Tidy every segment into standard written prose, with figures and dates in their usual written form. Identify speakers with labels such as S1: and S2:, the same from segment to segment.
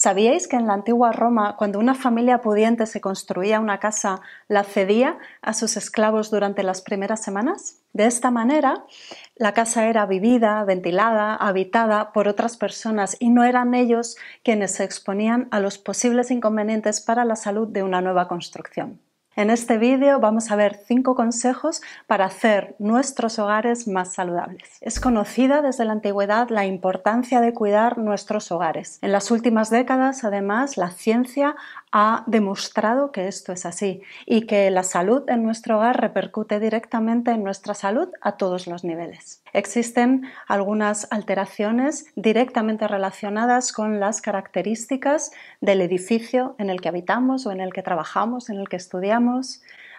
S1: ¿Sabíais que en la antigua Roma, cuando una familia pudiente se construía una casa, la cedía a sus esclavos durante las primeras semanas? De esta manera, la casa era vivida, ventilada, habitada por otras personas y no eran ellos quienes se exponían a los posibles inconvenientes para la salud de una nueva construcción. En este vídeo vamos a ver 5 consejos para hacer nuestros hogares más saludables. Es conocida desde la antigüedad la importancia de cuidar nuestros hogares. En las últimas décadas, además, la ciencia ha demostrado que esto es así y que la salud en nuestro hogar repercute directamente en nuestra salud a todos los niveles. Existen algunas alteraciones directamente relacionadas con las características del edificio en el que habitamos o en el que trabajamos, en el que estudiamos.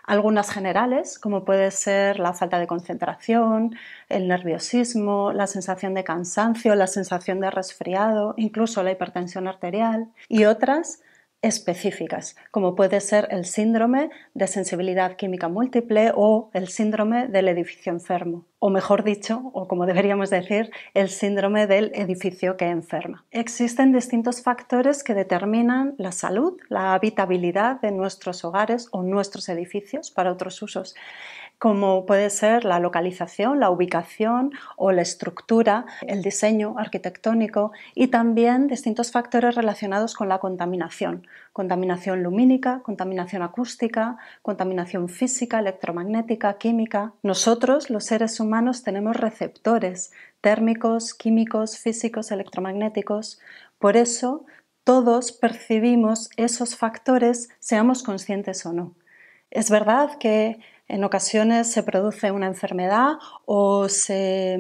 S1: Algunas generales, como puede ser la falta de concentración, el nerviosismo, la sensación de cansancio, la sensación de resfriado, incluso la hipertensión arterial, y otras específicas, como puede ser el síndrome de sensibilidad química múltiple o el síndrome del edificio enfermo, o mejor dicho, o como deberíamos decir, el síndrome del edificio que enferma. Existen distintos factores que determinan la salud, la habitabilidad de nuestros hogares o nuestros edificios para otros usos, como puede ser la localización, la ubicación o la estructura, el diseño arquitectónico y también distintos factores relacionados con la contaminación lumínica, contaminación acústica, contaminación física, electromagnética, química. Nosotros, los seres humanos, tenemos receptores térmicos, químicos, físicos, electromagnéticos. Por eso, todos percibimos esos factores, seamos conscientes o no. Es verdad que en ocasiones se produce una enfermedad o se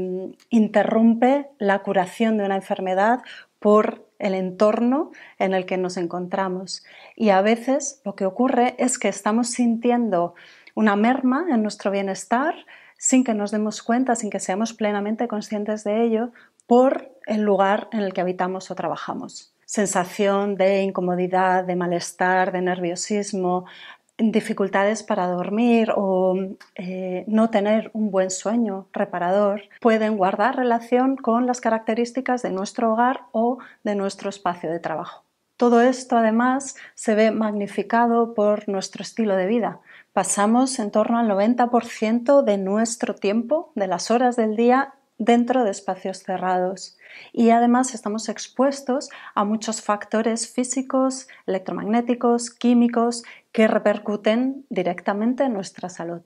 S1: interrumpe la curación de una enfermedad por el entorno en el que nos encontramos. Y a veces lo que ocurre es que estamos sintiendo una merma en nuestro bienestar sin que nos demos cuenta, sin que seamos plenamente conscientes de ello, por el lugar en el que habitamos o trabajamos. Sensación de incomodidad, de malestar, de nerviosismo, dificultades para dormir o no tener un buen sueño reparador pueden guardar relación con las características de nuestro hogar o de nuestro espacio de trabajo. Todo esto además se ve magnificado por nuestro estilo de vida. Pasamos en torno al 90% de nuestro tiempo, de las horas del día, dentro de espacios cerrados y además estamos expuestos a muchos factores físicos, electromagnéticos, químicos que repercuten directamente en nuestra salud.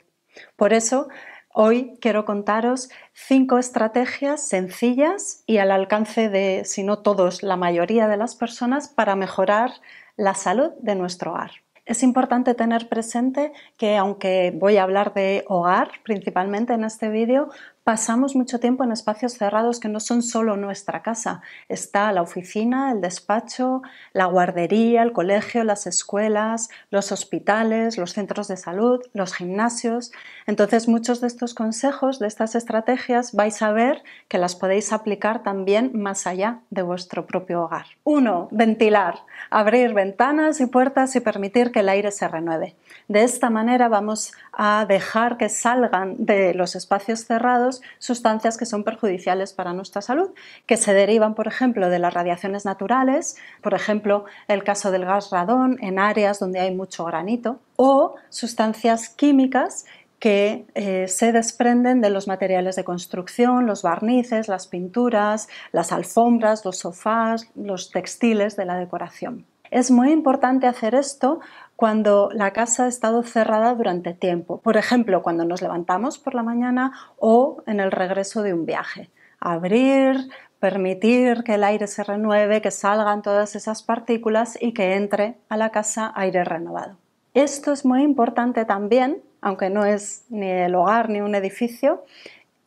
S1: Por eso, hoy quiero contaros 5 estrategias sencillas y al alcance de, si no todos, la mayoría de las personas para mejorar la salud de nuestro hogar. Es importante tener presente que, aunque voy a hablar de hogar principalmente en este vídeo, pasamos mucho tiempo en espacios cerrados que no son solo nuestra casa. Está la oficina, el despacho, la guardería, el colegio, las escuelas, los hospitales, los centros de salud, los gimnasios. Entonces, muchos de estos consejos, de estas estrategias, vais a ver que las podéis aplicar también más allá de vuestro propio hogar. 1. Ventilar. Abrir ventanas y puertas y permitir que el aire se renueve. De esta manera vamos a dejar que salgan de los espacios cerrados sustancias que son perjudiciales para nuestra salud, que se derivan, por ejemplo, de las radiaciones naturales, por ejemplo, el caso del gas radón en áreas donde hay mucho granito, o sustancias químicas que se desprenden de los materiales de construcción, los barnices, las pinturas, las alfombras, los sofás, los textiles de la decoración. Es muy importante hacer esto cuando la casa ha estado cerrada durante tiempo, por ejemplo, cuando nos levantamos por la mañana o en el regreso de un viaje. Abrir, permitir que el aire se renueve, que salgan todas esas partículas y que entre a la casa aire renovado. Esto es muy importante también, aunque no es ni el hogar ni un edificio,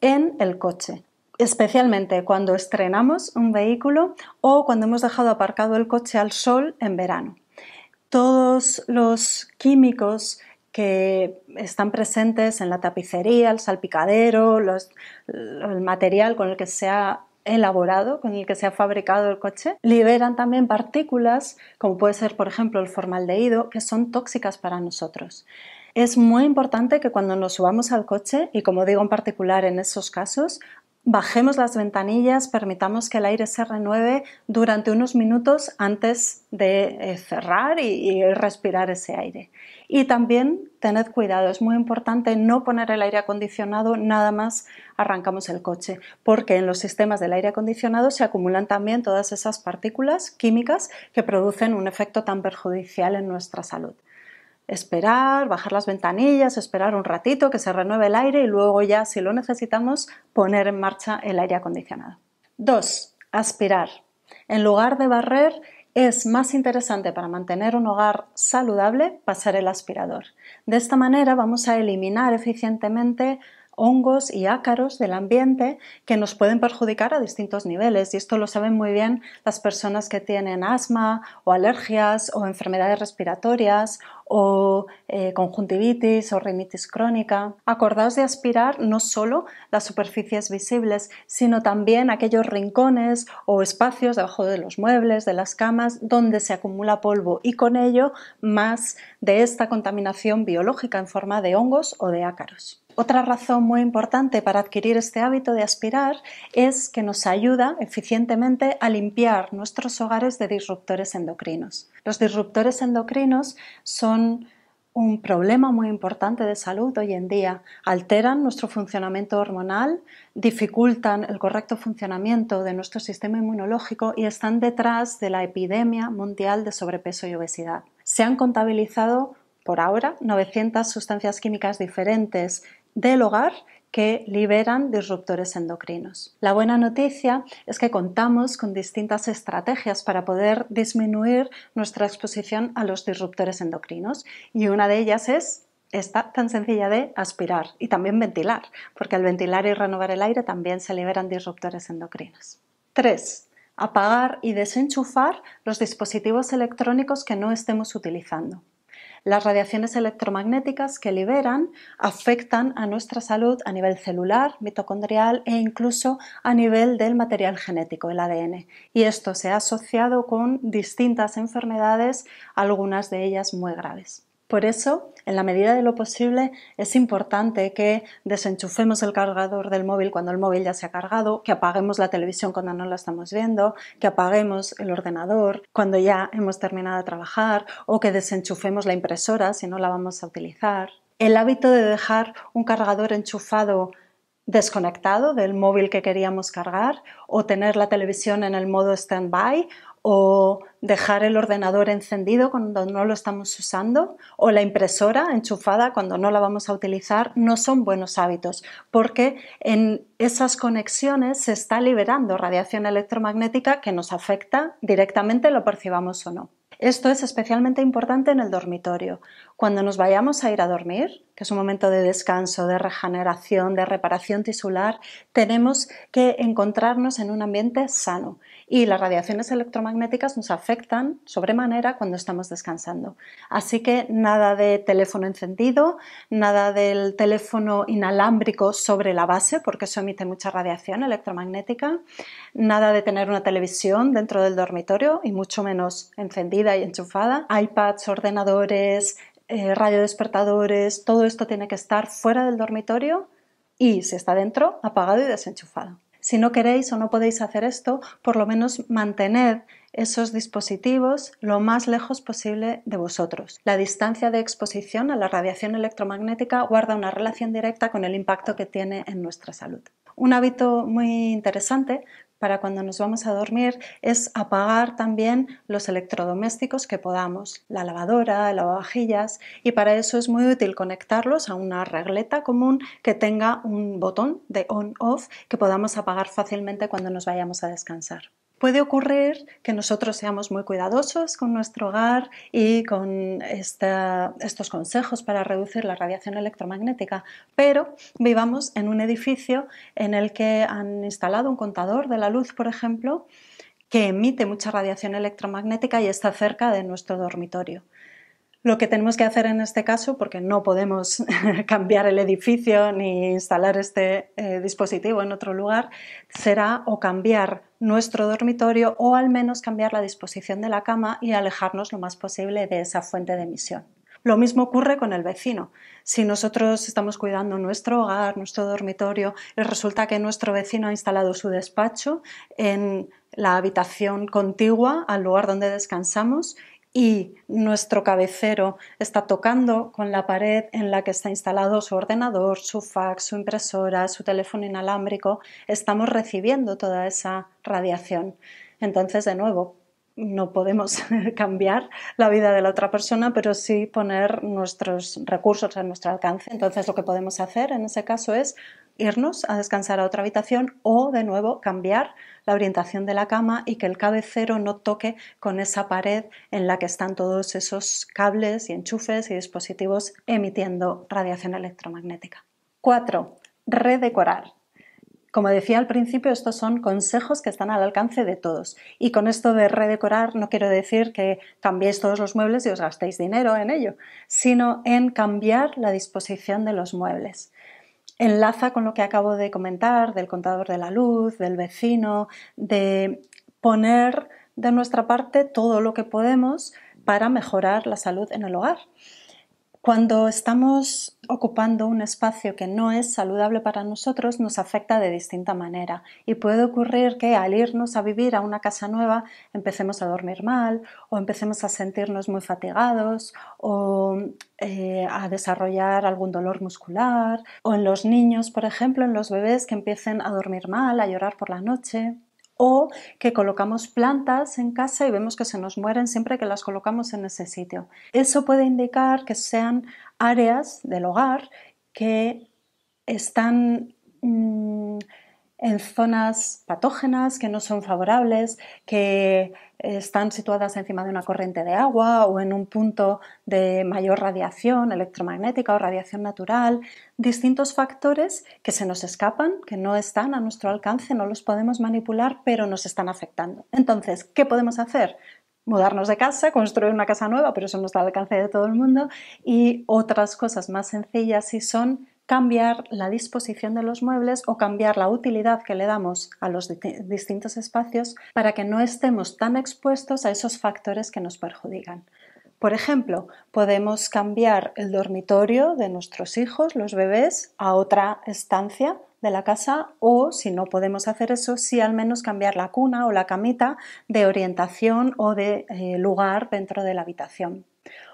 S1: en el coche. Especialmente cuando estrenamos un vehículo o cuando hemos dejado aparcado el coche al sol en verano. Todos los químicos que están presentes en la tapicería, el salpicadero, el material con el que se ha elaborado, con el que se ha fabricado el coche, liberan también partículas, como puede ser, por ejemplo, el formaldehído, que son tóxicas para nosotros. Es muy importante que cuando nos subamos al coche, y como digo en particular en esos casos, Bajemos las ventanillas, permitamos que el aire se renueve durante unos minutos antes de cerrar y respirar ese aire. Y también tened cuidado, es muy importante no poner el aire acondicionado nada más arrancamos el coche, porque en los sistemas del aire acondicionado se acumulan también todas esas partículas químicas que producen un efecto tan perjudicial en nuestra salud. Esperar, bajar las ventanillas, esperar un ratito que se renueve el aire y luego ya, si lo necesitamos, poner en marcha el aire acondicionado. 2. Aspirar. En lugar de barrer, es más interesante para mantener un hogar saludable pasar el aspirador. De esta manera vamos a eliminar eficientemente hongos y ácaros del ambiente que nos pueden perjudicar a distintos niveles, y esto lo saben muy bien las personas que tienen asma o alergias o enfermedades respiratorias o conjuntivitis o rinitis crónica. Acordaos de aspirar no solo las superficies visibles, sino también aquellos rincones o espacios debajo de los muebles, de las camas, donde se acumula polvo y con ello más de esta contaminación biológica en forma de hongos o de ácaros. Otra razón muy importante para adquirir este hábito de aspirar es que nos ayuda eficientemente a limpiar nuestros hogares de disruptores endocrinos. Los disruptores endocrinos son un problema muy importante de salud hoy en día. Alteran nuestro funcionamiento hormonal, dificultan el correcto funcionamiento de nuestro sistema inmunológico y están detrás de la epidemia mundial de sobrepeso y obesidad. Se han contabilizado por ahora 900 sustancias químicas diferentes del hogar que liberan disruptores endocrinos. La buena noticia es que contamos con distintas estrategias para poder disminuir nuestra exposición a los disruptores endocrinos y una de ellas es esta tan sencilla de aspirar y también ventilar, porque al ventilar y renovar el aire también se liberan disruptores endocrinos. 3. Apagar y desenchufar los dispositivos electrónicos que no estemos utilizando. Las radiaciones electromagnéticas que liberan afectan a nuestra salud a nivel celular, mitocondrial e incluso a nivel del material genético, el ADN. Y esto se ha asociado con distintas enfermedades, algunas de ellas muy graves. Por eso, en la medida de lo posible, es importante que desenchufemos el cargador del móvil cuando el móvil ya se ha cargado, que apaguemos la televisión cuando no la estamos viendo, que apaguemos el ordenador cuando ya hemos terminado de trabajar o que desenchufemos la impresora si no la vamos a utilizar. El hábito de dejar un cargador enchufado desconectado del móvil que queríamos cargar o tener la televisión en el modo stand-by o dejar el ordenador encendido cuando no lo estamos usando o la impresora enchufada cuando no la vamos a utilizar no son buenos hábitos porque en esas conexiones se está liberando radiación electromagnética que nos afecta directamente, lo percibamos o no. Esto es especialmente importante en el dormitorio. Cuando nos vayamos a ir a dormir, que es un momento de descanso, de regeneración, de reparación tisular, tenemos que encontrarnos en un ambiente sano y las radiaciones electromagnéticas nos afectan sobremanera cuando estamos descansando. Así que nada de teléfono encendido, nada del teléfono inalámbrico sobre la base porque eso emite mucha radiación electromagnética, nada de tener una televisión dentro del dormitorio y mucho menos encendida y enchufada, iPads, ordenadores, radiodespertadores, todo esto tiene que estar fuera del dormitorio y si está dentro, apagado y desenchufado. Si no queréis o no podéis hacer esto, por lo menos mantened esos dispositivos lo más lejos posible de vosotros. La distancia de exposición a la radiación electromagnética guarda una relación directa con el impacto que tiene en nuestra salud. Un hábito muy interesante para cuando nos vamos a dormir es apagar también los electrodomésticos que podamos, la lavadora, el lavavajillas, y para eso es muy útil conectarlos a una regleta común que tenga un botón de on-off que podamos apagar fácilmente cuando nos vayamos a descansar. Puede ocurrir que nosotros seamos muy cuidadosos con nuestro hogar y con estos consejos para reducir la radiación electromagnética, pero vivamos en un edificio en el que han instalado un contador de la luz, por ejemplo, que emite mucha radiación electromagnética y está cerca de nuestro dormitorio. Lo que tenemos que hacer en este caso, porque no podemos cambiar el edificio ni instalar este dispositivo en otro lugar, será o cambiar nuestro dormitorio o al menos cambiar la disposición de la cama y alejarnos lo más posible de esa fuente de emisión. Lo mismo ocurre con el vecino. Si nosotros estamos cuidando nuestro hogar, nuestro dormitorio, y resulta que nuestro vecino ha instalado su despacho en la habitación contigua al lugar donde descansamos y nuestro cabecero está tocando con la pared en la que está instalado su ordenador, su fax, su impresora, su teléfono inalámbrico, estamos recibiendo toda esa radiación. Entonces, de nuevo, no podemos cambiar la vida de la otra persona, pero sí poner nuestros recursos a nuestro alcance. Entonces, lo que podemos hacer en ese caso es irnos a descansar a otra habitación o, de nuevo, cambiar la orientación de la cama y que el cabecero no toque con esa pared en la que están todos esos cables y enchufes y dispositivos emitiendo radiación electromagnética. 4. Redecorar. Como decía al principio, estos son consejos que están al alcance de todos. Y con esto de redecorar no quiero decir que cambiéis todos los muebles y os gastéis dinero en ello, sino en cambiar la disposición de los muebles. Enlaza con lo que acabo de comentar del contador de la luz, del vecino, de poner de nuestra parte todo lo que podemos para mejorar la salud en el hogar. Cuando estamos ocupando un espacio que no es saludable para nosotros, nos afecta de distinta manera y puede ocurrir que al irnos a vivir a una casa nueva empecemos a dormir mal o empecemos a sentirnos muy fatigados o a desarrollar algún dolor muscular o en los niños, por ejemplo, en los bebés que empiecen a dormir mal, a llorar por la noche. O que colocamos plantas en casa y vemos que se nos mueren siempre que las colocamos en ese sitio. Eso puede indicar que sean áreas del hogar que están en zonas patógenas, que no son favorables, que están situadas encima de una corriente de agua o en un punto de mayor radiación electromagnética o radiación natural, distintos factores que se nos escapan, que no están a nuestro alcance, no los podemos manipular, pero nos están afectando. Entonces, ¿qué podemos hacer? Mudarnos de casa, construir una casa nueva, pero eso no está al alcance de todo el mundo, y otras cosas más sencillas sí son cambiar la disposición de los muebles o cambiar la utilidad que le damos a los distintos espacios para que no estemos tan expuestos a esos factores que nos perjudican. Por ejemplo, podemos cambiar el dormitorio de nuestros hijos, los bebés, a otra estancia de la casa o, si no podemos hacer eso, sí al menos cambiar la cuna o la camita de orientación o de lugar dentro de la habitación.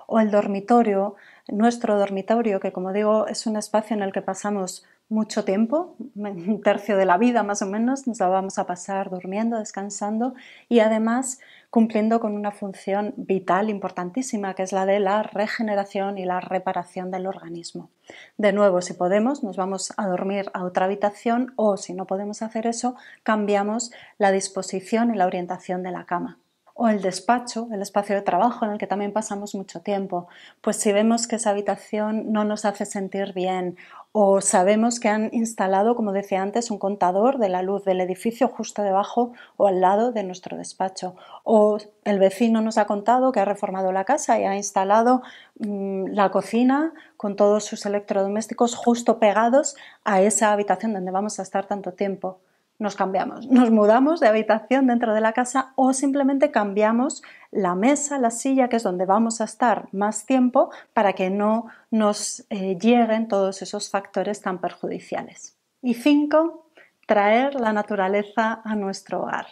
S1: O el dormitorio, nuestro dormitorio, que como digo es un espacio en el que pasamos mucho tiempo, un tercio de la vida más o menos, nos la vamos a pasar durmiendo, descansando y además cumpliendo con una función vital importantísima, que es la de la regeneración y la reparación del organismo. De nuevo, si podemos, nos vamos a dormir a otra habitación o, si no podemos hacer eso, cambiamos la disposición y la orientación de la cama. O el despacho, el espacio de trabajo en el que también pasamos mucho tiempo. Pues si vemos que esa habitación no nos hace sentir bien o sabemos que han instalado, como decía antes, un contador de la luz del edificio justo debajo o al lado de nuestro despacho. O el vecino nos ha contado que ha reformado la casa y ha instalado la cocina con todos sus electrodomésticos justo pegados a esa habitación donde vamos a estar tanto tiempo. Nos cambiamos, nos mudamos de habitación dentro de la casa o simplemente cambiamos la mesa, la silla, que es donde vamos a estar más tiempo para que no nos lleguen todos esos factores tan perjudiciales. Y 5, traer la naturaleza a nuestro hogar.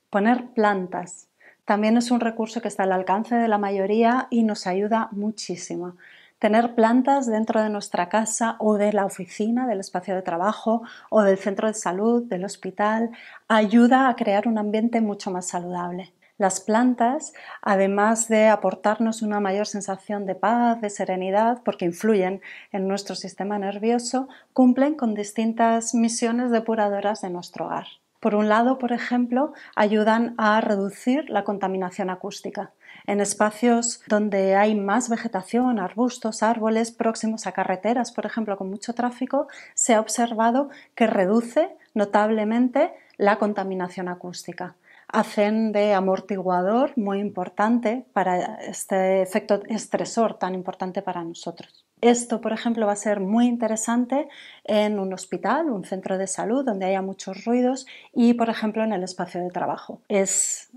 S1: Poner plantas. También es un recurso que está al alcance de la mayoría y nos ayuda muchísimo. Tener plantas dentro de nuestra casa o de la oficina, del espacio de trabajo o del centro de salud, del hospital, ayuda a crear un ambiente mucho más saludable. Las plantas, además de aportarnos una mayor sensación de paz, de serenidad, porque influyen en nuestro sistema nervioso, cumplen con distintas misiones depuradoras de nuestro hogar. Por un lado, por ejemplo, ayudan a reducir la contaminación acústica. En espacios donde hay más vegetación, arbustos, árboles próximos a carreteras, por ejemplo, con mucho tráfico, se ha observado que reduce notablemente la contaminación acústica. Hacen de amortiguador muy importante para este efecto estresor tan importante para nosotros. Esto, por ejemplo, va a ser muy interesante en un hospital, un centro de salud donde haya muchos ruidos y, por ejemplo, en el espacio de trabajo. Es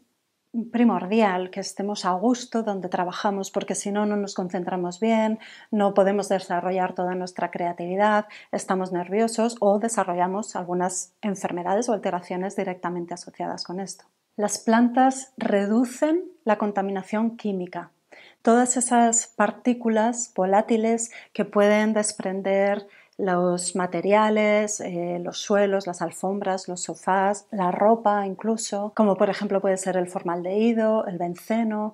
S1: primordial que estemos a gusto donde trabajamos, porque si no, no nos concentramos bien, no podemos desarrollar toda nuestra creatividad, estamos nerviosos o desarrollamos algunas enfermedades o alteraciones directamente asociadas con esto. Las plantas reducen la contaminación química. Todas esas partículas volátiles que pueden desprender los materiales, los suelos, las alfombras, los sofás, la ropa incluso, como por ejemplo puede ser el formaldehído, el benceno,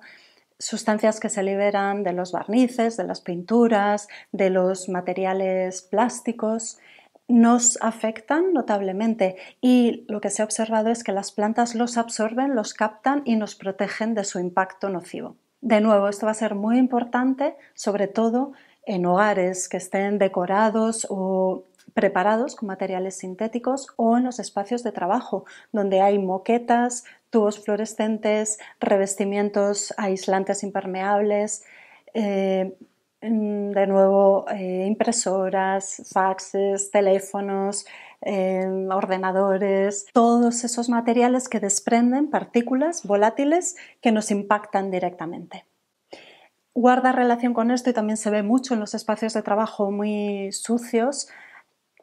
S1: sustancias que se liberan de los barnices, de las pinturas, de los materiales plásticos, nos afectan notablemente y lo que se ha observado es que las plantas los absorben, los captan y nos protegen de su impacto nocivo. De nuevo, esto va a ser muy importante, sobre todo en hogares que estén decorados o preparados con materiales sintéticos o en los espacios de trabajo, donde hay moquetas, tubos fluorescentes, revestimientos aislantes impermeables, de nuevo impresoras, faxes, teléfonos, ordenadores, todos esos materiales que desprenden partículas volátiles que nos impactan directamente. Guarda relación con esto y también se ve mucho en los espacios de trabajo muy sucios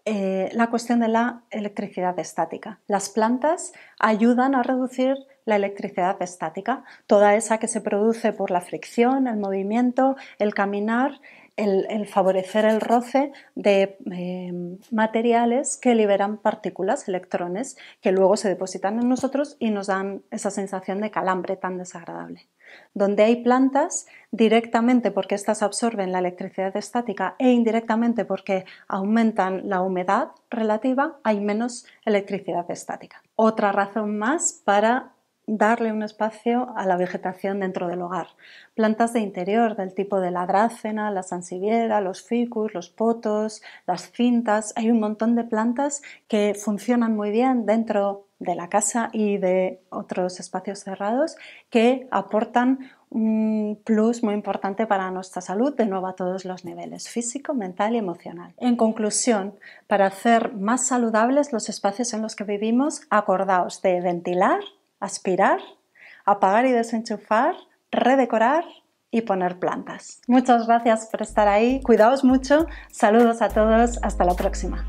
S1: la cuestión de la electricidad estática. Las plantas ayudan a reducir la electricidad estática, toda esa que se produce por la fricción, el movimiento, el caminar, el favorecer el roce de materiales que liberan partículas, electrones, que luego se depositan en nosotros y nos dan esa sensación de calambre tan desagradable. Donde hay plantas, directamente porque éstas absorben la electricidad estática e indirectamente porque aumentan la humedad relativa, hay menos electricidad estática. Otra razón más para darle un espacio a la vegetación dentro del hogar. Plantas de interior del tipo de la drácena, la sansevieria, los ficus, los potos, las cintas. Hay un montón de plantas que funcionan muy bien dentro de la casa y de otros espacios cerrados que aportan un plus muy importante para nuestra salud, de nuevo a todos los niveles, físico, mental y emocional. En conclusión, para hacer más saludables los espacios en los que vivimos, acordaos de ventilar, aspirar, apagar y desenchufar, redecorar y poner plantas. Muchas gracias por estar ahí, cuidaos mucho, saludos a todos, hasta la próxima.